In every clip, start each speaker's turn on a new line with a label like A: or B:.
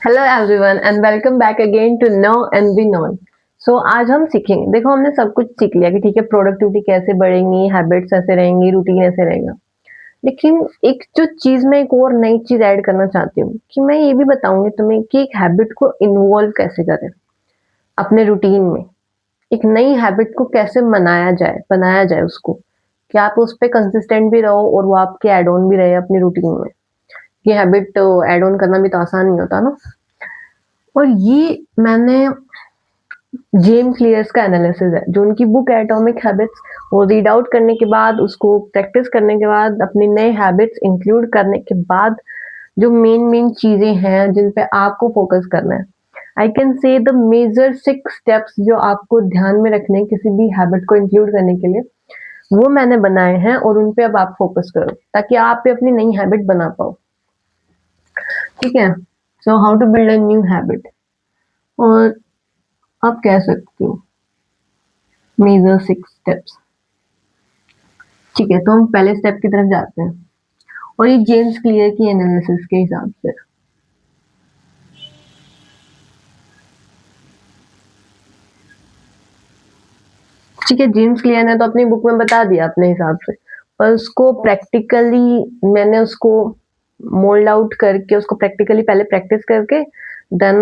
A: Hello everyone and welcome back again to know and be known. So आज हम सीखेंगे। देखो, हमने सब कुछ सीख लिया कि ठीक है, प्रोडक्टिविटी कैसे बढ़ेंगी, हैबिट्स ऐसे रहेंगी, रूटीन ऐसे रहेगा। लेकिन एक जो चीज मैं एक और नई चीज ऐड करना चाहती हूँ कि मैं ये भी बताऊंगी तुम्हें कि एक हैबिट को इन्वॉल्व कैसे करें अपने रूटीन में। एक नई हैबिट को कैसे मनाया जाए, बनाया जाए उसको कि आप उस पर कंसिस्टेंट भी रहो और वो आपके एड ऑन भी रहे अपनी रूटीन में। ये हैबिट ऐड ऑन करना भी तो आसान नहीं होता ना। और ये मैंने जेम्स क्लियर्स का एनालिसिस है, जो उनकी बुक है एटॉमिक हैबिट्स। वो रीड आउट करने के बाद, उसको प्रैक्टिस करने के बाद, अपनी नए हैबिट्स इंक्लूड करने के बाद, जो मेन मेन चीजें हैं जिन पे आपको फोकस करना है, I can say the major 6 steps जो आपको ध्यान में रखने हैं किसी भी हैबिट को इंक्लूड करने के लिए, वो मैंने बनाए हैं और उन पे अब आप फोकस करो ताकि आप भी अपनी नई हैबिट बना पाओ। ठीक है। So how to build a new habit, और आप कह सकते हो मेजर 6 स्टेप्स। ठीक है, तो हम पहले स्टेप की तरफ जाते हैं और ये जेम्स क्लियर की एनालिसिस के हिसाब से। ठीक है, जेम्स क्लियर ने तो अपनी बुक में बता दिया अपने हिसाब से, पर उसको प्रैक्टिकली मैंने उसको मोल्ड आउट करके, उसको प्रैक्टिकली पहले प्रैक्टिस करके, देन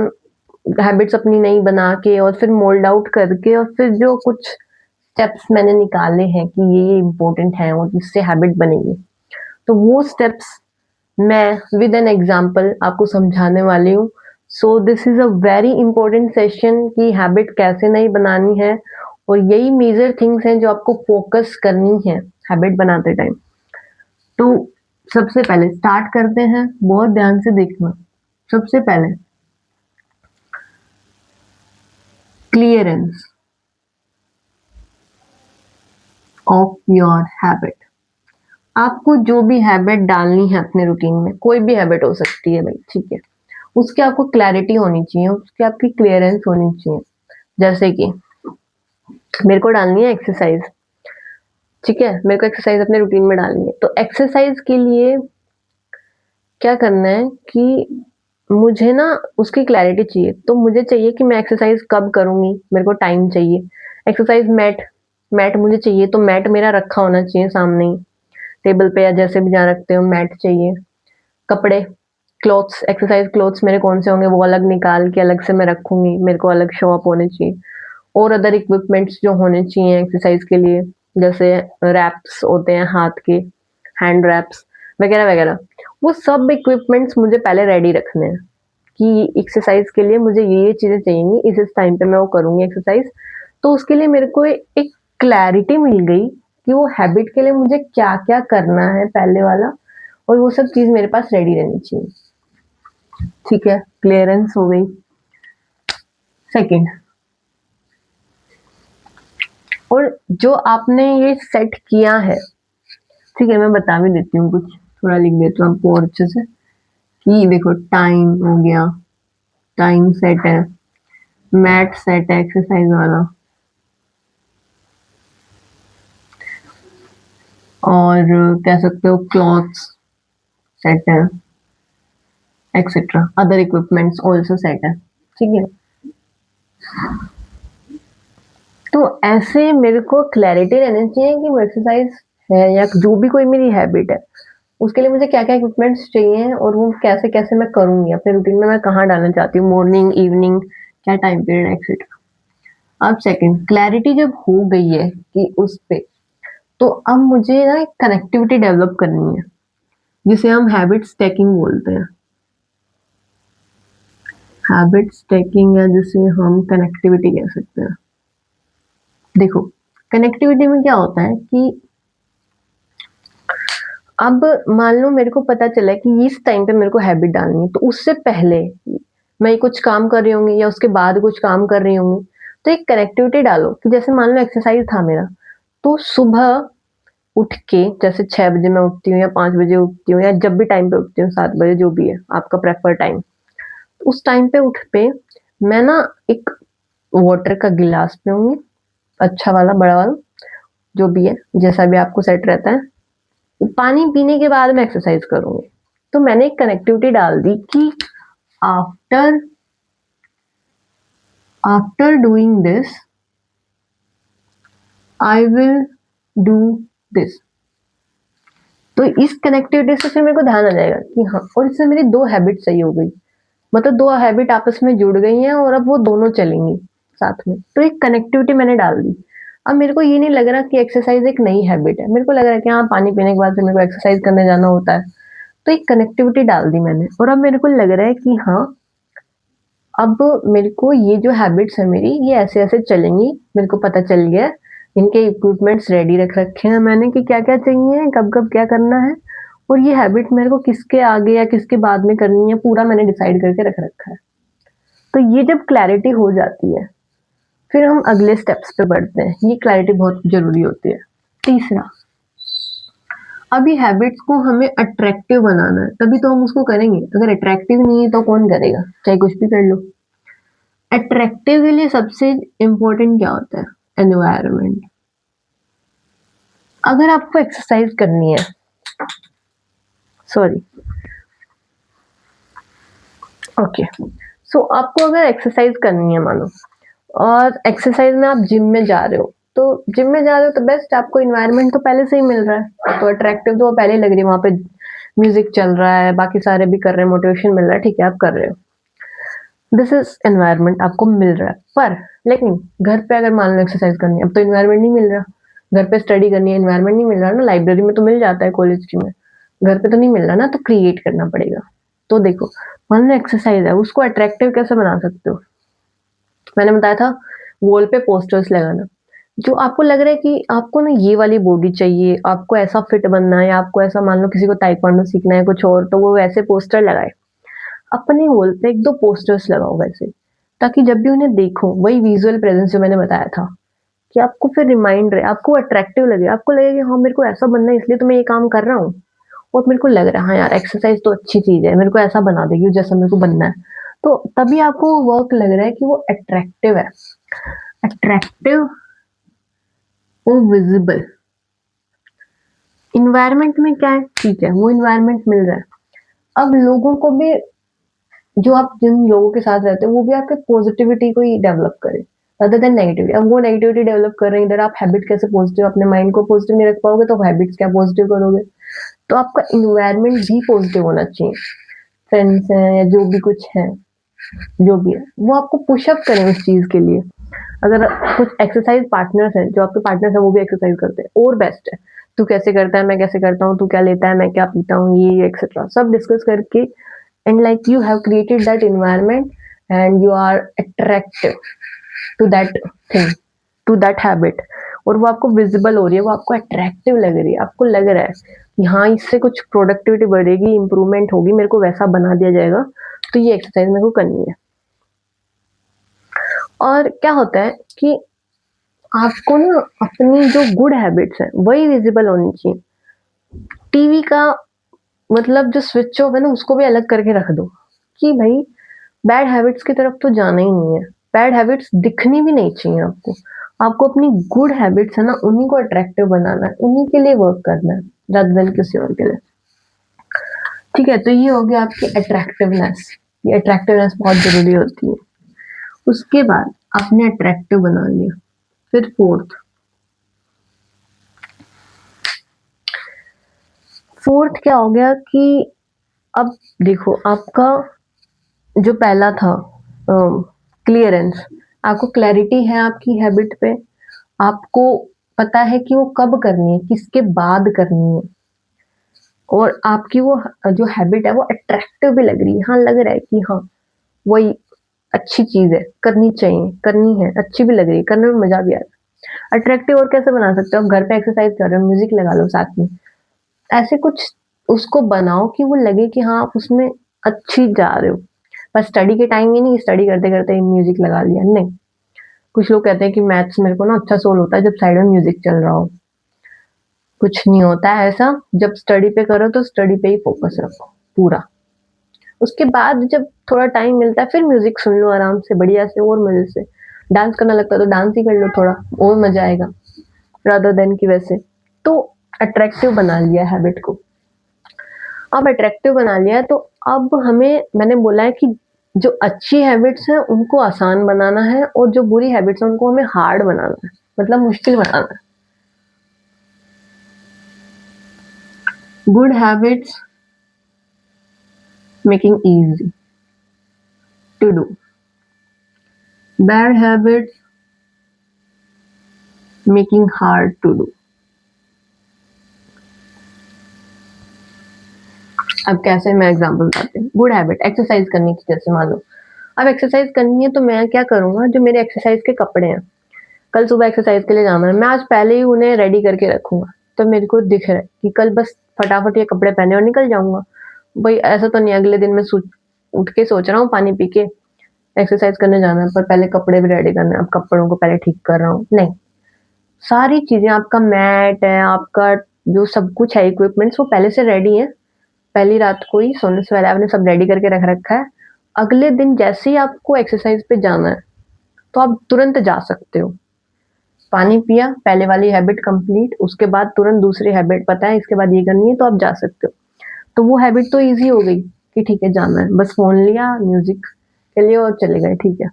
A: हैबिट्स अपनी नई बना के, और फिर मोल्ड आउट करके, और फिर जो कुछ स्टेप्स मैंने निकाले हैं कि ये इम्पोर्टेंट है और इससे हैबिट बनेगी, तो वो स्टेप्स मैं विद एन एग्जाम्पल आपको समझाने वाली हूँ। So this is a very important session कि हैबिट कैसे नहीं बनानी है, और यही मेजर थिंग्स हैं जो आपको फोकस करनी है हैबिट बनाते टाइम। तो सबसे पहले स्टार्ट करते हैं, बहुत ध्यान से देखना। सबसे पहले क्लियरेंस ऑफ योर हैबिट। आपको जो भी हैबिट डालनी है अपने रूटीन में, कोई भी हैबिट हो सकती है भाई, ठीक है, उसकी आपको क्लैरिटी होनी चाहिए, उसकी आपकी क्लियरेंस होनी चाहिए। जैसे कि मेरे को डालनी है एक्सरसाइज। ठीक है, मेरे को एक्सरसाइज अपने रूटीन में डालनी है, तो एक्सरसाइज के लिए क्या करना है कि मुझे ना उसकी क्लैरिटी चाहिए। तो मुझे चाहिए कि मैं एक्सरसाइज कब करूंगी, मेरे को टाइम चाहिए। एक्सरसाइज मैट, मैट मुझे चाहिए, तो मैट मेरा रखा होना चाहिए सामने ही, टेबल पे या जैसे भी जहाँ रखते हो, मैट चाहिए। कपड़े, क्लॉथ्स, एक्सरसाइज क्लॉथ्स मेरे कौन से होंगे वो अलग निकाल के अलग से मैं रखूंगी, मेरे को अलग शो अप होने चाहिए। और अदर इक्विपमेंट्स जो होने चाहिए एक्सरसाइज के लिए, जैसे रैप्स होते हैं हाथ के, हैंड रैप्स वगैरह वगैरह, वो सब इक्विपमेंट्स मुझे पहले रेडी रखने हैं कि एक्सरसाइज के लिए मुझे ये चीजें चाहिए, इस टाइम पे मैं वो करूंगी एक्सरसाइज। तो उसके लिए मेरे को एक क्लैरिटी मिल गई कि वो हैबिट के लिए मुझे क्या क्या करना है पहले वाला, और वो सब चीज मेरे पास रेडी रहनी चाहिए। ठीक है, क्लियरेंस हो गई। सेकंड, और जो आपने ये सेट किया है, ठीक है, मैं बता भी देती हूँ, कुछ थोड़ा लिख देती हूँ आपको और अच्छे से। कि देखो, टाइम हो गया, टाइम सेट है, मैट सेट है एक्सरसाइज वाला, और कह सकते हो क्लॉथ्स सेट है, etcetera other equipments also set है। ठीक है, तो ऐसे मेरे को क्लैरिटी रहनी चाहिए कि वो एक्सरसाइज है या जो भी कोई मेरी हैबिट है, उसके लिए मुझे क्या क्या इक्विपमेंट्स चाहिए और वो कैसे कैसे मैं करूंगी अपने रूटीन में, मैं कहाँ डालना चाहती हूँ, मॉर्निंग, इवनिंग, क्या टाइम पीरियड, एक्सेट्रा। अब सेकंड, क्लैरिटी जब हो गई है कि उस पे, तो अब मुझे ना एक कनेक्टिविटी डेवलप करनी है, जिसे हम हैबिट स्टैकिंग बोलते हैं। हैबिट स्टैकिंग, या जिसे हम कनेक्टिविटी कह सकते हैं। देखो, कनेक्टिविटी में क्या होता है कि अब मान लो मेरे को पता चला कि इस टाइम पे मेरे को हैबिट डालनी है, तो उससे पहले मैं कुछ काम कर रही होंगी या उसके बाद कुछ काम कर रही होंगी, तो एक कनेक्टिविटी डालो कि जैसे मान लो एक्सरसाइज था मेरा, तो सुबह उठ के, जैसे 6 बजे मैं उठती हूँ या 5 बजे उठती हूँ या जब भी टाइम पे उठती हूँ, 7 बजे, जो भी है आपका प्रेफर टाइम, उस टाइम पे उठ पे मैं ना एक वाटर का गिलास पीऊंगी, अच्छा वाला, बड़ा वाला, जो भी है, जैसा भी आपको सेट रहता है। पानी पीने के बाद मैं एक्सरसाइज करूंगी। तो मैंने एक कनेक्टिविटी डाल दी कि after after doing this I will do this. तो इस कनेक्टिविटी से फिर मेरे को ध्यान आ जाएगा कि हाँ, और इससे मेरी 2 हैबिट सही हो गई, मतलब 2 हैबिट आपस में जुड़ गई हैं और अब वो दोनों चलेंगी साथ में। तो एक कनेक्टिविटी मैंने डाल दी। अब मेरे को ये नहीं लग रहा कि एक्सरसाइज एक नई हैबिट है, मेरे को लग रहा है कि हाँ, पानी पीने के बाद फिर मेरे को एक्सरसाइज करने जाना होता है। तो एक कनेक्टिविटी डाल दी मैंने और अब मेरे को लग रहा है कि हाँ, अब मेरे को ये जो हैबिट्स है मेरी, ये ऐसे-ऐसे चलेंगी। मेरे को पता चल गया है, इनके इक्विपमेंट्स रेडी रख रखे हैं मैंने कि क्या-क्या चाहिए, कब-कब क्या करना है, और ये हैबिट मेरे को किसके आगे या किसके बाद में करनी है, पूरा मैंने डिसाइड करके रख रखा है। तो ये जब क्लैरिटी हो जाती है, फिर हम अगले स्टेप्स पे बढ़ते हैं। ये क्लैरिटी बहुत ज़रूरी होती है। तीसरा, अभी हैबिट्स को हमें अट्रैक्टिव बनाना है, तभी तो हम उसको करेंगे। अगर अट्रैक्टिव नहीं है तो कौन करेगा, चाहे कुछ भी कर लो। अट्रैक्टिव के लिए सबसे इम्पोर्टेंट क्या होता है? एनवायरनमेंट। अगर आपको एक्सरसाइज करनी है, सॉरी, ओके, सो आपको अगर एक्सरसाइज करनी है मानो, और एक्सरसाइज में आप जिम में जा रहे हो, तो जिम में जा रहे हो तो बेस्ट, आपको इन्वायरमेंट तो पहले से ही मिल रहा है, तो अट्रैक्टिव तो पहले ही लग रही है, वहां पे म्यूजिक चल रहा है, बाकी सारे भी कर रहे हैं, मोटिवेशन मिल रहा है, ठीक है, आप कर रहे हो, दिस इज एनवायरनमेंट आपको मिल रहा है। पर लेकिन घर पे अगर मान लो एक्सरसाइज करनी है, अब तो इन्वायरमेंट नहीं मिल रहा। घर पे स्टडी करनी है, इन्वायरमेंट नहीं मिल रहा ना, लाइब्रेरी में तो मिल जाता है, कॉलेज की में, घर पे तो नहीं मिल रहा ना, तो क्रिएट करना पड़ेगा। तो देखो, मान लो एक्सरसाइज है, उसको अट्रैक्टिव कैसे बना सकते हो? मैंने बताया था वॉल पे पोस्टर्स लगाना, जो आपको लग रहा है कि आपको ना ये वाली बॉडी चाहिए, आपको ऐसा फिट बनना है, या आपको ऐसा, मान लो किसी को ताइक्वांडो सीखना है कुछ और, तो वो वैसे पोस्टर लगाए। अपने वॉल पे 1-2 पोस्टर्स लगाओ वैसे, ताकि जब भी उन्हें देखो, वही विजुअल प्रेजेंस जो मैंने बताया था, कि आपको फिर रिमाइंड रहे, आपको अट्रैक्टिव लगे, आपको लगे कि हाँ, मेरे को ऐसा बनना है, इसलिए तो मैं ये काम कर रहा हूँ, और मेरे को लग रहा है हाँ यार, एक्सरसाइज तो अच्छी चीज है, मेरे को ऐसा बना देगी जैसा मेरे को बनना है। तो तभी आपको वर्क लग रहा है कि वो अट्रैक्टिव है। अट्रैक्टिव और विजिबल। इन्वायरमेंट में क्या है, ठीक है, वो इन्वायरमेंट मिल रहा है। अब लोगों को भी, जो आप जिन लोगों के साथ रहते हो, वो भी आपके पॉजिटिविटी को ही डेवलप करे, rather देन नेगेटिविटी। अब वो नेगेटिविटी डेवलप कर रहे हैं, इधर आप हैबिट कैसे पॉजिटिव, अपने माइंड को पॉजिटिव नहीं रख पाओगे तो हैबिट्स क्या पॉजिटिव करोगे? तो आपका इन्वायरमेंट भी पॉजिटिव होना चाहिए। फ्रेंड्स हैं या जो भी कुछ है, जो भी है, वो आपको पुशअप करें उस चीज के लिए। अगर कुछ एक्सरसाइज पार्टनर्स हैं, जो आपके पार्टनर्स हैं, वो भी एक्सरसाइज करते हैं, और बेस्ट है। तू कैसे करता है, मैं कैसे करता हूँ, तू क्या लेता है, मैं क्या पीता हूँ, ये एक्सेट्रा सब डिस्कस करके, and like you have created that environment and you are attractive to that thing, to that habit, और वो आपको विजिबल हो रही है, वो आपको अट्रैक्टिव लग रही है, आपको लग रहा है कि हाँ, इससे कुछ प्रोडक्टिविटी बढ़ेगी, इंप्रूवमेंट होगी, मेरे को वैसा बना दिया जाएगा, तो ये एक्सरसाइज मेरे को करनी है। और क्या होता है कि आपको ना अपनी जो गुड हैबिट्स है वही विजिबल होनी चाहिए। टीवी का मतलब जो स्विच ऑफ है ना, उसको भी अलग करके रख दो, कि भाई बैड हैबिट्स की तरफ तो जाना ही नहीं है, बैड हैबिट्स दिखनी भी नहीं चाहिए आपको। आपको अपनी गुड हैबिट्स है ना, उन्हीं को अट्रैक्टिव बनाना है, उन्हीं के लिए वर्क करना है, rather than किसी और के लिए। ठीक है, तो ये हो गया आपकी अट्रैक्टिवनेस। ये अट्रैक्टिवनेस बहुत जरूरी होती है। उसके बाद आपने अट्रैक्टिव बना लिया, फिर फोर्थ क्या हो गया कि अब देखो, आपका जो पहला था क्लियरेंस, आपको क्लैरिटी है आपकी हैबिट पे, आपको पता है कि वो कब करनी है, किसके बाद करनी है, और आपकी वो जो हैबिट है वो अट्रैक्टिव भी लग रही है, हाँ, लग रहा है कि हाँ, वही अच्छी चीज है, करनी चाहिए, करनी है, अच्छी भी लग रही है, करने में मजा भी आ रहा है। अट्रैक्टिव और कैसे बना सकते हो? आप घर पे एक्सरसाइज कर रहे हो, म्यूजिक लगा लो साथ में, ऐसे कुछ उसको बनाओ कि वो लगे कि हाँ, आप उसमें अच्छी जा रहे हो। बस स्टडी के टाइम ही नहीं, स्टडी करते करते म्यूजिक लगा लिया, नहीं। कुछ लोग कहते हैं कि मैथ्स मेरे को ना अच्छा सोल्व होता है जब साइड में म्यूजिक चल रहा हो। कुछ नहीं होता है ऐसा, जब स्टडी पे करो तो स्टडी पे ही फोकस रखो पूरा। उसके बाद जब थोड़ा टाइम मिलता है, फिर म्यूजिक सुन लो आराम से, बढ़िया से, और मजे से। डांस करना लगता है तो डांस ही कर लो थोड़ा, और मजा आएगा, रादर देन की वैसे। तो अट्रैक्टिव बना लिया हैबिट को। अब अट्रैक्टिव बना लिया है, तो अब हमें, मैंने बोला है कि जो अच्छी हैबिट्स हैं उनको आसान बनाना है और जो बुरी हैबिट्स हैं उनको हमें हार्ड बनाना है, मतलब मुश्किल बनाना है। Good habits making easy to do, bad habits making hard to do. अब कैसे, मैं एग्जांपल बताती हूँ। गुड हैबिट, एक्सरसाइज करने की, जैसे मान लो अब एक्सरसाइज करनी है तो मैं क्या करूंगा, जो मेरे एक्सरसाइज के कपड़े हैं, कल सुबह एक्सरसाइज के लिए जाना है, मैं आज पहले ही उन्हें रेडी करके रखूंगा, तो मेरे को दिख रहा है कि कल बस फटाफट ये कपड़े पहने और निकल जाऊंगा। भाई ऐसा तो नहीं अगले दिन मैं उठ के सोच रहा हूँ पानी पी के एक्सरसाइज करने जाना है, पर पहले कपड़े भी रेडी करने हैं, अब कपड़ों को पहले ठीक कर रहा हूँ, नहीं। सारी चीजें, आपका मैट है, आपका जो सब कुछ है, इक्विपमेंट्स, वो पहले से रेडी है। पहली रात को ही सोने से पहले आपने सब रेडी करके रख रखा है। अगले दिन जैसे ही आपको एक्सरसाइज पे जाना है तो आप तुरंत जा सकते हो। पानी पिया, पहले वाली हैबिट कंप्लीट, उसके बाद तुरंत दूसरी हैबिट पता है इसके बाद ये करनी है, तो आप जा सकते हो। तो वो हैबिट तो इजी हो गई कि ठीक है जाना है, बस फोन लिया, म्यूजिक के लिए और चले गए, ठीक है।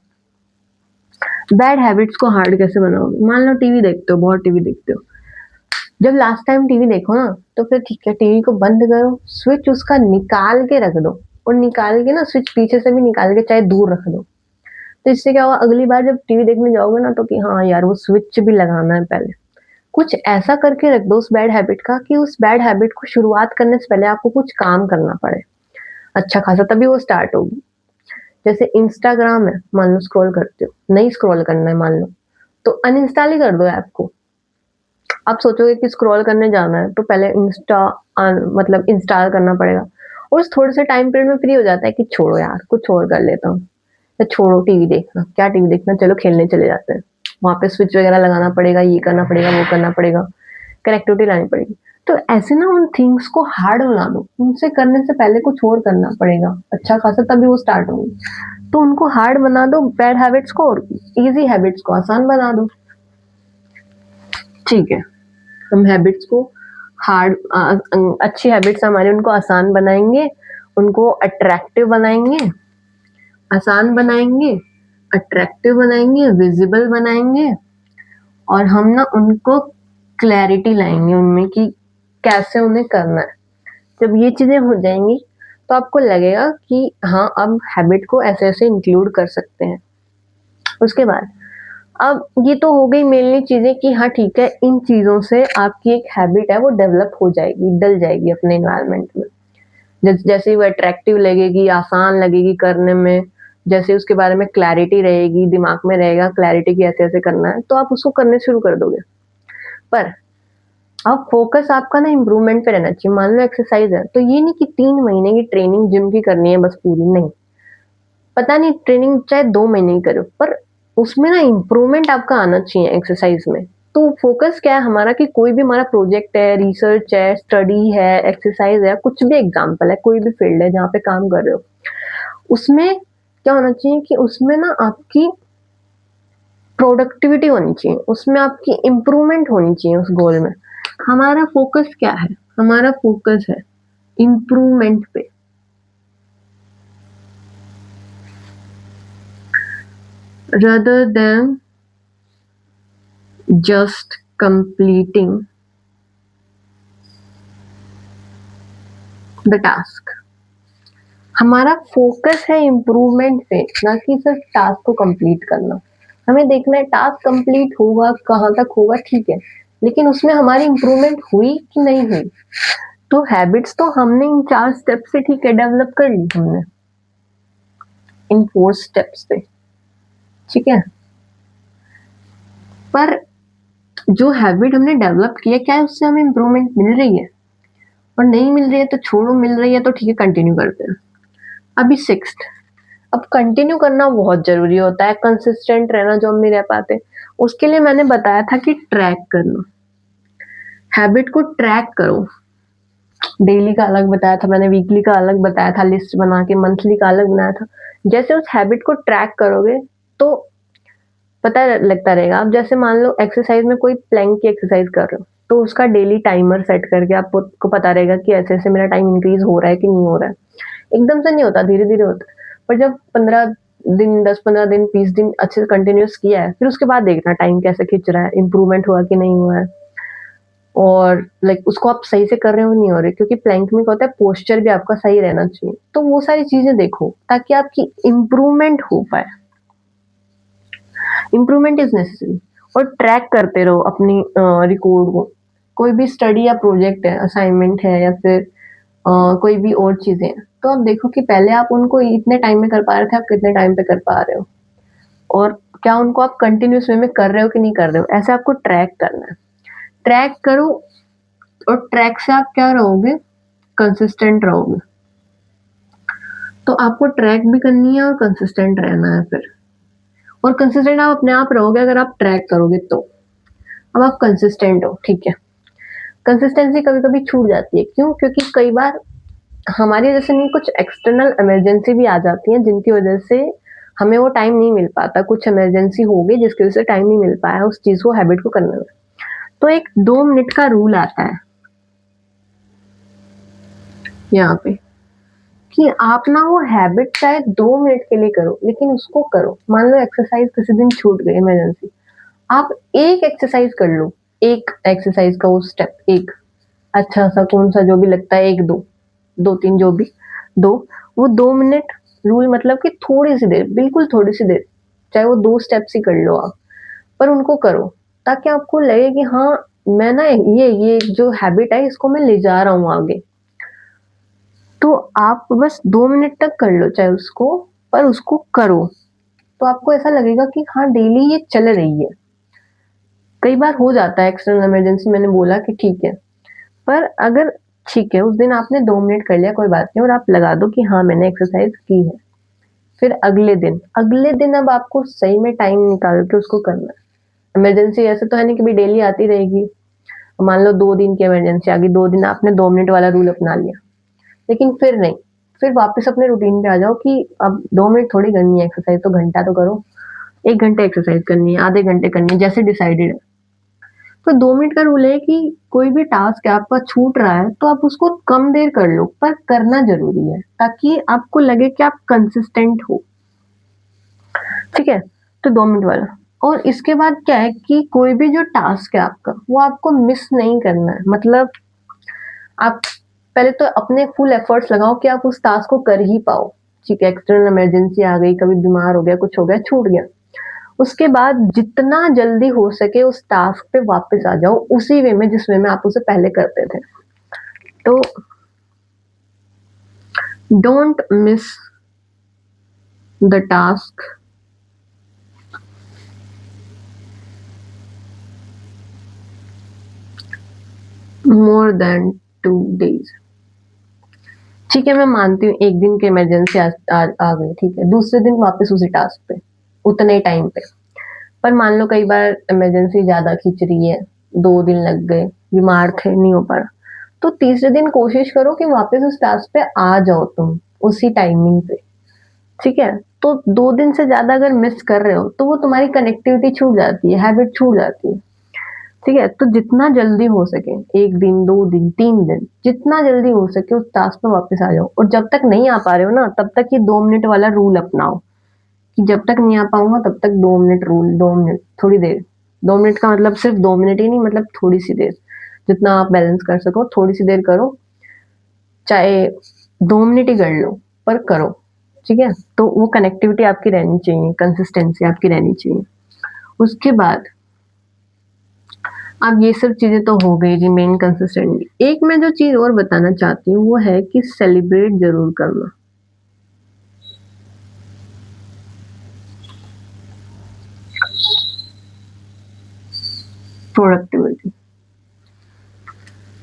A: बैड हैबिट्स को हार्ड कैसे बनाओगे? मान लो टीवी देखते हो, बहुत टीवी देखते हो, जब लास्ट टाइम टीवी देखो ना, तो फिर ठीक है टीवी को बंद करो, स्विच उसका निकाल के रख दो, और निकाल के ना स्विच पीछे से भी निकाल के चाहे दूर रख दो। तो इससे क्या होगा, अगली बार जब टीवी देखने जाओगे ना, तो कि हाँ यार वो स्विच भी लगाना है पहले। कुछ ऐसा करके रख दो उस बैड हैबिट का कि उस बैड हैबिट को शुरुआत करने से पहले आपको कुछ काम करना पड़े अच्छा खासा, तभी वो स्टार्ट होगी। जैसे इंस्टाग्राम है, मान लो स्क्रॉल करते हो, नहीं स्क्रॉल करना है मान लो, तो अनइंस्टॉल ही कर दो ऐप को। आप सोचोगे कि स्क्रॉल करने जाना है तो पहले मतलब इंस्टॉल करना पड़ेगा, और उस थोड़े से टाइम पीरियड में फ्री हो जाता है कि छोड़ो यार कुछ और कर लेता हूँ, या छोड़ो टीवी देखना, क्या टीवी देखना, चलो खेलने चले जाते हैं। वहां पे स्विच वगैरह लगाना पड़ेगा, ये करना पड़ेगा, वो करना पड़ेगा, कनेक्टिविटी लानी पड़ेगी। तो ऐसे ना उन थिंग्स को हार्ड बना दो, उनसे करने से पहले कुछ और करना पड़ेगा अच्छा खासा, तभी वो स्टार्ट होंगी। तो उनको हार्ड बना दो बैड हैबिट्स को, और इजी हैबिट्स को आसान बना दो। ठीक है, हम हैबिट्स को हार्ड, अच्छी हैबिट्स हमारे उनको आसान बनाएंगे, उनको अट्रैक्टिव बनाएंगे, आसान बनाएंगे, अट्रैक्टिव बनाएंगे, विजिबल बनाएंगे, और हम ना उनको क्लैरिटी लाएंगे उनमें कि कैसे उन्हें करना है। जब ये चीजें हो जाएंगी तो आपको लगेगा कि हाँ अब हैबिट को ऐसे ऐसे इंक्लूड कर सकते हैं। उसके बाद अब ये तो हो गई मेनली चीजें कि हाँ ठीक है, इन चीजों से आपकी एक हैबिट है वो डेवलप हो जाएगी, डल जाएगी अपने एनवायरनमेंट में। जैसे वो अट्रैक्टिव लगेगी, आसान लगेगी करने में, जैसे उसके बारे में क्लैरिटी रहेगी, दिमाग में रहेगा क्लैरिटी की ऐसे ऐसे करना है, तो आप उसको करने शुरू कर दोगे। पर अब फोकस आपका ना इम्प्रूवमेंट पे रहना चाहिए। मान लो एक्सरसाइज है, तो ये नहीं कि 3 महीने की ट्रेनिंग जिम की करनी है बस पूरी, नहीं। पता नहीं ट्रेनिंग चाहे 2 महीने की करो, पर उसमें ना इम्प्रूवमेंट आपका आना चाहिए एक्सरसाइज में। तो फोकस क्या है हमारा, कि कोई भी हमारा प्रोजेक्ट है, रिसर्च है, स्टडी है, एक्सरसाइज है, कुछ भी एग्जाम्पल है, कोई भी फील्ड है जहाँ पे काम कर रहे हो, उसमें क्या होना चाहिए कि उसमें ना आपकी प्रोडक्टिविटी होनी चाहिए, उसमें आपकी इम्प्रूवमेंट होनी चाहिए उस गोल में। हमारा फोकस क्या है, हमारा फोकस है इम्प्रूवमेंट पे, rather than just completing the task। हमारा फोकस है इम्प्रूवमेंट पे, ना कि सिर्फ टास्क को कंप्लीट करना। हमें देखना है टास्क कंप्लीट होगा कहाँ तक होगा, ठीक है, लेकिन उसमें हमारी इम्प्रूवमेंट हुई कि नहीं हुई। तो हैबिट्स तो हमने इन 4 स्टेप से ठीक है डेवलप कर ली हमने, इन 4 स्टेप्स पे, ठीक है। पर जो हैबिट हमने डेवलप किया, क्या उससे हमें इम्प्रूवमेंट मिल रही है? और नहीं मिल रही है तो छोड़ो, मिल रही है तो ठीक है कंटिन्यू करते हैं। अभी 6th, अब कंटिन्यू करना बहुत जरूरी होता है, कंसिस्टेंट रहना जो हम नहीं रह पाते। उसके लिए मैंने बताया था कि ट्रैक करना, हैबिट को ट्रैक करो। डेली का अलग बताया था मैंने, वीकली का अलग बताया था, लिस्ट बना के, मंथली का अलग बनाया था। जैसे उस हैबिट को ट्रैक करोगे तो पता लगता रहेगा। अब जैसे मान लो एक्सरसाइज में कोई प्लैंक की एक्सरसाइज कर रहे हो, तो उसका डेली टाइमर सेट करके आपको पता रहेगा कि ऐसे ऐसे मेरा टाइम इंक्रीज हो रहा है कि नहीं हो रहा है। एकदम से नहीं होता, धीरे धीरे होता है। पर जब 15 दिन, 10-15 दिन, 20 दिन अच्छे से कंटिन्यूस किया है, फिर उसके बाद देखना टाइम कैसे खींच रहा है, इम्प्रूवमेंट हुआ कि नहीं हुआ है, और लाइक उसको आप सही से कर रहे हो नहीं हो रहे, क्योंकि प्लैंक में क्या होता है, पोस्चर भी आपका सही रहना चाहिए। तो वो सारी चीजें देखो ताकि आपकी इम्प्रूवमेंट हो पाए। Improvement is necessary. और ट्रैक करते रहो अपनी रिकॉर्ड को। कोई भी स्टडी या प्रोजेक्ट है, असाइनमेंट है, या फिर कोई भी और चीजें हैं, तो आप देखो कि पहले आप उनको इतने टाइम में कर पा रहे थे, आप कितने टाइम पे कर पा रहे हो, और क्या उनको आप कंटिन्यूस वे में कर रहे हो कि नहीं कर रहे हो, ऐसे आपको ट्रैक करना है। ट्रैक करो, और ट्रैक से आप क्या रहोगे, कंसिस्टेंट रहोगे। तो आपको ट्रैक भी करनी है और कंसिस्टेंट रहना है फिर। और कंसिस्टेंट आप अपने आप रहोगे अगर आप ट्रैक करोगे तो। अब आप कंसिस्टेंट हो, ठीक है। कंसिस्टेंसी कभी कभी छूट जाती है, क्यों? क्योंकि कई बार हमारी वजह से नहीं, कुछ एक्सटर्नल इमरजेंसी भी आ जाती है, जिनकी वजह से हमें वो टाइम नहीं मिल पाता। कुछ इमरजेंसी हो गई जिसकी वजह से टाइम नहीं मिल पाया उस चीज को, हैबिट को करने में। तो एक 2 मिनट का रूल आता है यहाँ पे, कि आप ना वो हैबिट चाहे 2 मिनट के लिए करो, लेकिन उसको करो। मान लो एक्सरसाइज किसी दिन छूट गई इमरजेंसी, आप एक एक्सरसाइज कर लो, एक एक्सरसाइज का वो स्टेप, एक अच्छा सा कौन सा जो भी लगता है, एक दो, दो तीन जो भी, दो, वो 2 मिनट रूल, मतलब कि थोड़ी सी देर, बिल्कुल थोड़ी सी देर, चाहे वो 2 स्टेप्स ही कर लो आप, पर उनको करो, ताकि आपको लगे कि हाँ, मैं ना ये जो हैबिट है इसको मैं ले जा रहा हूँ आगे। तो आप बस 2 मिनट तक कर लो चाहे उसको, पर उसको करो, तो आपको ऐसा लगेगा कि हाँ, डेली ये चल रही है। कई बार हो जाता है एक्सटर्नल इमरजेंसी, मैंने बोला कि ठीक है, पर अगर ठीक है उस दिन आपने 2 मिनट कर लिया, कोई बात नहीं, और आप लगा दो कि हाँ, मैंने एक्सरसाइज की है। फिर अगले दिन अब आपको सही में टाइम निकाल के उसको करना है। इमरजेंसी ऐसे तो है नहीं कि भी डेली आती रहेगी। मान लो 2 दिन की इमरजेंसी आ गई, 2 दिन आपने 2 मिनट वाला रूल अपना लिया, लेकिन फिर नहीं, फिर वापस अपने रूटीन पे आ जाओ कि अब 2 मिनट थोड़ी करनी है एक्सरसाइज, तो घंटा तो करो, 1 घंटे एक्सरसाइज करनी है, आधे घंटे करनी है, जैसे डिसाइडेड है। तो 2 मिनट का रूल है कि कोई भी टास्क है आपका छूट रहा है, तो आप उसको कम देर कर लो, पर करना जरूरी है, ताकि आपको लगे कि आप कंसिस्टेंट हो। ठीक है, तो 2 मिनट वाला। और इसके बाद क्या है कि कोई भी जो टास्क है आपका, वो आपको मिस नहीं करना है। मतलब आप पहले तो अपने फुल एफर्ट्स लगाओ कि आप उस टास्क को कर ही पाओ। ठीक है, एक्सटर्नल इमरजेंसी आ गई, कभी बीमार हो गया, कुछ हो गया, छूट गया, उसके बाद जितना जल्दी हो सके उस टास्क पे वापस आ जाओ, उसी वे में जिस वे में आप उसे पहले करते थे। तो don't miss the task more than 2 days। ठीक है, मैं मानती हूँ एक दिन की इमरजेंसी आ गई, ठीक है, दूसरे दिन वापस उसी टास्क पे, उतने टाइम पे। पर मान लो कई बार इमरजेंसी ज्यादा खींच रही है, 2 दिन लग गए, बीमार थे, नहीं हो पा रहा, तो तीसरे दिन कोशिश करो कि वापस उस टास्क पे आ जाओ तुम, उसी टाइमिंग पे। ठीक है, तो 2 दिन से ज्यादा अगर मिस कर रहे हो, तो वो तुम्हारी कनेक्टिविटी छूट जाती है, हैबिट छूट जाती है। ठीक है, तो जितना जल्दी हो सके, 1 दिन, 2 दिन, 3 दिन, जितना जल्दी हो सके उस टास्क पे वापस आ जाओ। और जब तक नहीं आ पा रहे हो ना, तब तक ये 2 मिनट वाला रूल अपनाओ, कि जब तक नहीं आ पाऊंगा तब तक 2 मिनट रूल, 2 मिनट, थोड़ी देर। 2 मिनट का मतलब सिर्फ 2 मिनट ही नहीं, मतलब थोड़ी सी देर, जितना आप बैलेंस कर सको, थोड़ी सी देर करो, चाहे 2 मिनट ही कर लो, पर करो। ठीक है, तो वो कनेक्टिविटी आपकी रहनी चाहिए, कंसिस्टेंसी आपकी रहनी चाहिए। उसके बाद अब ये सब चीजें तो हो गई, रिमेन कंसिस्टेंट। एक मैं जो चीज और बताना चाहती हूँ वो है कि सेलिब्रेट जरूर करना प्रोडक्टिविटी।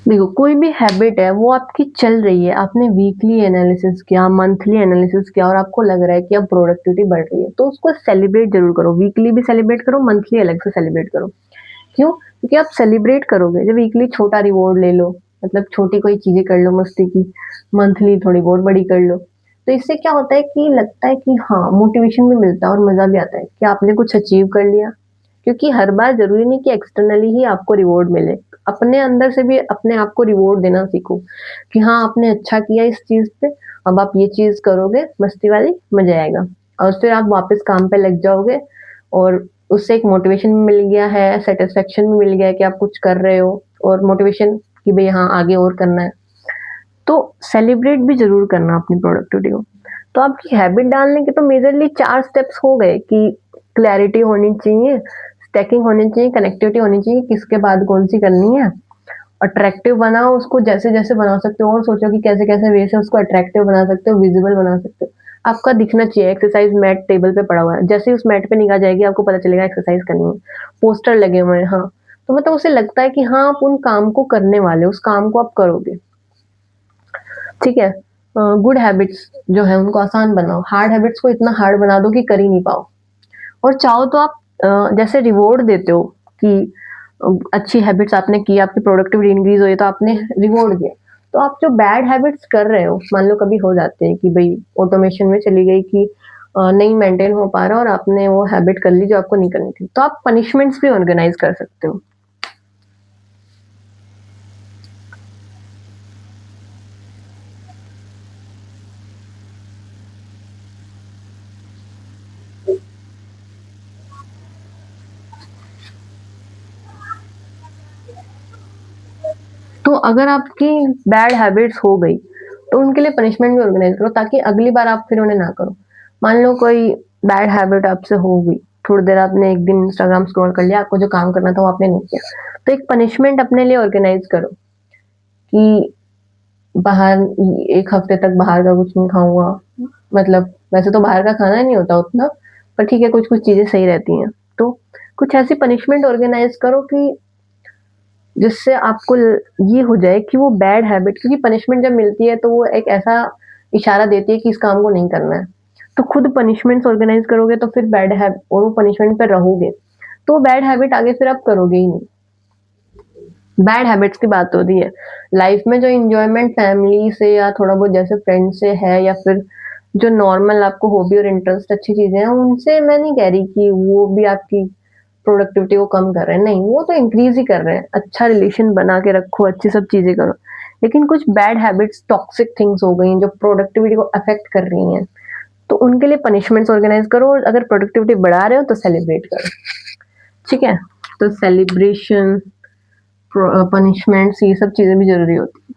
A: देखो, कोई भी हैबिट है वो आपकी चल रही है, आपने वीकली एनालिसिस किया, मंथली एनालिसिस किया, और आपको लग रहा है कि अब प्रोडक्टिविटी बढ़ रही है, तो उसको सेलिब्रेट जरूर करो। वीकली भी सेलिब्रेट करो, मंथली अलग से सेलिब्रेट करो। क्यों? क्योंकि आप सेलिब्रेट करोगे जब वीकली छोटा रिवॉर्ड ले लो, मतलब छोटी कोई चीजें कर लो मस्ती की, मंथली थोड़ी बहुत बड़ी कर लो, तो इससे क्या होता है कि लगता है कि हाँ, मोटिवेशन भी मिलता है और मजा भी आता है कि आपने कुछ अचीव कर लिया। क्योंकि हर बार जरूरी नहीं कि एक्सटर्नली ही आपको रिवॉर्ड मिले, अपने अंदर से भी अपने आप को रिवॉर्ड देना सीखो कि हाँ, आपने अच्छा किया इस चीज़ पे, अब आप ये चीज़ करोगे मस्ती वाली, मज़ा आएगा। और फिर आप वापस काम पे लग जाओगे और उससे एक मोटिवेशन भी मिल गया है, सैटिस्फैक्शन भी मिल गया है कि आप कुछ कर रहे हो और मोटिवेशन कि भई हाँ, आगे और करना है। तो सेलिब्रेट भी ज़रूर करना अपनी प्रोडक्टिविटी को। तो आपकी हैबिट डालने के तो मेजरली 4 स्टेप्स हो गए कि क्लैरिटी होनी चाहिए, स्टैकिंग होनी चाहिए, कनेक्टिविटी होनी चाहिए, किसके बाद कौन-सी करनी है, अट्रैक्टिव बनाओ उसको जैसे-जैसे बना सकते हो और सोचो कि कैसे-कैसे वे से उसको अट्रैक्टिव बना सकते हो, विज़िबल बना सकते हो। आपका दिखना चाहिए, एक्सरसाइज मैट टेबल पे पड़ा हुआ है, जैसे ही उस मैट पे निगाह जाएगी आपको पता चलेगा एक्सरसाइज करनी है। पोस्टर लगे हुए हैं, हाँ, तो मतलब उसे लगता है कि हाँ, आप उन काम को करने वाले हो, उस काम को आप करोगे। ठीक है? गुड हैबिट्स जो है उनको आसान बनाओ, हार्ड हैबिट्स को इतना हार्ड बना दो कि कर ही नहीं पाओ। और चाहो तो आप जैसे रिवॉर्ड देते हो कि अच्छी हैबिट्स आपने की, आपकी प्रोडक्टिविटी इंक्रीज़ हुई तो आपने रिवॉर्ड दिया। तो आप जो बैड हैबिट्स कर रहे हो, मान लो कभी हो जाते हैं कि भई ऑटोमेशन में चली गई कि नहीं मेंटेन हो पा रहा और आपने वो हैबिट कर ली जो आपको नहीं करनी थी। तो आप पनिशमेंट्स भी ऑर्गेनाइज़ कर सकते हो। तो अगर आपकी बैड हैबिट्स हो गई, तो उनके लिए पनिशमेंट भी ऑर्गेनाइज़ करो ताकि अगली बार आप फिर उन्हें ना करो। मान लो कोई बैड हैबिट आपसे हो गई, थोड़ी देर आपने एक दिन इंस्टाग्राम स्क्रॉल कर लिया, आपको जो काम करना था वो आपने नहीं किया। तो एक पनिशमेंट अपने लिए ऑर्गेनाइज़ करो कि बाहर 1 हफ्ते तक बाहर का कुछ नहीं खाऊँगा। मतलब वैसे तो बाहर का खाना नहीं होता उतना, पर ठीक है कुछ-कुछ चीज़ें सही रहती हैं। तो कुछ ऐसी पनिशमेंट ऑर्गेनाइज़ करो कि जिससे आपको ये हो जाए कि वो बैड हैबिट क्योंकि पनिशमेंट जब मिलती है तो वो एक ऐसा इशारा देती है कि इस काम को नहीं करना है। तो खुद पनिशमेंट्स ऑर्गेनाइज़ करोगे तो फिर बैड हैब और वो पनिशमेंट पे रहोगे, तो बैड हैबिट आगे फिर आप करोगे ही नहीं। बैड हैबिट्स की बात हो रही है। लाइफ में जो एन्जॉयमेंट फैमिली से या थोड़ा बहुत जैसे फ्रेंड से है या फिर जो नॉर्मल आपको हॉबी और इंटरेस्ट अच्छी चीज़ें हैं, उनसे मैं नहीं कह रही कि वो भी आपकी प्रोडक्टिविटी को कम कर रहे हैं, नहीं, वो तो इंक्रीज़ ही कर रहे हैं। अच्छा रिलेशन बना के रखो, अच्छी सब चीज़ें करो। लेकिन कुछ बैड हैबिट्स, टॉक्सिक थिंग्स हो गई जो प्रोडक्टिविटी को अफ़ेक्ट कर रही हैं, तो उनके लिए पनिशमेंट्स ऑर्गेनाइज़ करो और अगर प्रोडक्टिविटी बढ़ा रहे हो तो सेलिब्रेट करो, ठीक है? तो सेलिब्रेशन, पनिशमेंट्स ये सब चीज़ें भी ज़रूरी होती हैं।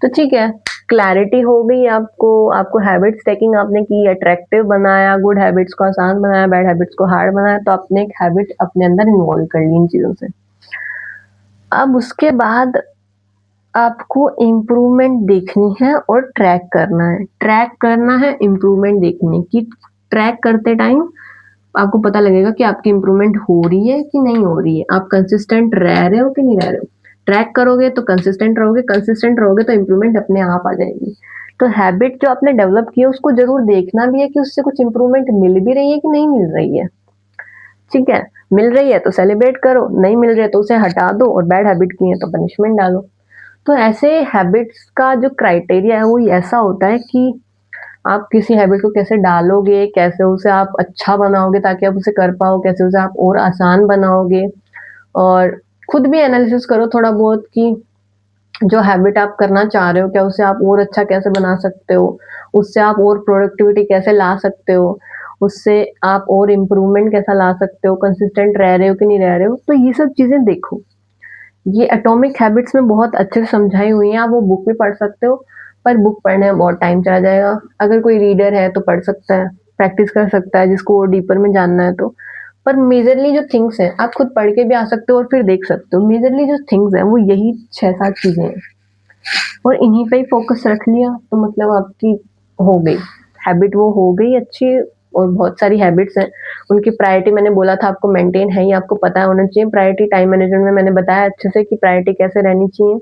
A: तो ठीक है, क्लैरिटी हो गई आपको, आपको हैबिट स्टैकिंग आपने की, अट्रैक्टिव बनाया, गुड हैबिट्स को आसान बनाया, बैड हैबिट्स को हार्ड बनाया, तो आपने एक हैबिट अपने अंदर इन्वॉल्व कर ली इन चीज़ों से। अब उसके बाद आपको इम्प्रूवमेंट देखनी है और ट्रैक करना है। ट्रैक करना है इम्प्रूवमेंट देखने की। ट्रैक करते टाइम आपको पता लगेगा कि आपकी इम्प्रूवमेंट हो रही है कि नहीं हो रही है। आप कंसिस्टेंट रह रहे हो कि नहीं रह रहे हो। ट्रैक करोगे तो कंसिस्टेंट रहोगे तो इम्प्रूवमेंट अपने आप आ जाएगी। तो हैबिट जो आपने डेवलप की है उसको ज़रूर देखना भी है कि उससे कुछ इम्प्रूवमेंट मिल भी रही है कि नहीं मिल रही है। ठीक है? मिल रही है तो सेलिब्रेट करो, नहीं मिल रही है तो उसे हटा दो और बैड हैबिट की है तो पनिशमेंट डालो। तो ऐसे हैबिट्स का जो क्राइटेरिया है वो ऐसा होता है कि आप किसी हैबिट को कैसे डालोगे, कैसे उसे आप अच्छा बनाओगे ताकि आप उसे कर पाओ, कैसे उसे आप और आसान बनाओगे और खुद भी एनालिसिस करो थोड़ा बहुत कि जो हैबिट आप करना चाह रहे हो, क्या उसे आप और अच्छा कैसे बना सकते हो? उससे आप और प्रोडक्टिविटी कैसे ला सकते हो? उससे आप और इम्प्रूवमेंट कैसा ला सकते हो? कंसिस्टेंट रह रहे हो कि नहीं रह रहे हो? तो ये सब चीज़ें देखो। ये एटॉमिक हैबिट्स में बहुत अच्छे से समझाई हुई हैं, आप वो बुक भी पढ़ सकते हो, पर बुक पढ़ने में बहुत टाइम चला जाएगा। अगर कोई रीडर है तो पढ़ सकता है, प्रैक्टिस कर सकता है जिसको और डीपर में जानना है तो। पर मेजरली जो थिंग्स हैं, आप खुद पढ़ के भी आ सकते हो और फिर देख सकते हो। मेजरली जो थिंग्स हैं वो यही 6-7 चीज़ें हैं और इन्हीं पे ही फोकस रख लिया तो मतलब आपकी हो गई, हैबिट वो हो गई अच्छी और बहुत सारी हैबिट्स हैं, उनकी प्रायोरिटी मैंने बोला था आपको मेंटेन है ही, आपको पता होना चाहिए प्रायोरिटी टाइम मैनेजमेंट में मैंने बताया अच्छे से कि प्रायोरिटी कैसे रहनी चाहिए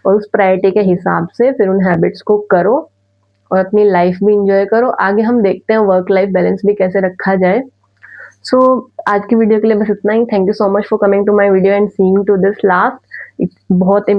A: और उस प्रायोरिटी के हिसाब से फिर उन हैबिट्स को करो और अपनी लाइफ भी एंजॉय करो। आगे हम देखते हैं वर्क लाइफ बैलेंस भी कैसे रखा जाए। सो आज की वीडियो के लिए बस इतना ही। Thank you so much for coming to my video and seeing to this last. बहुत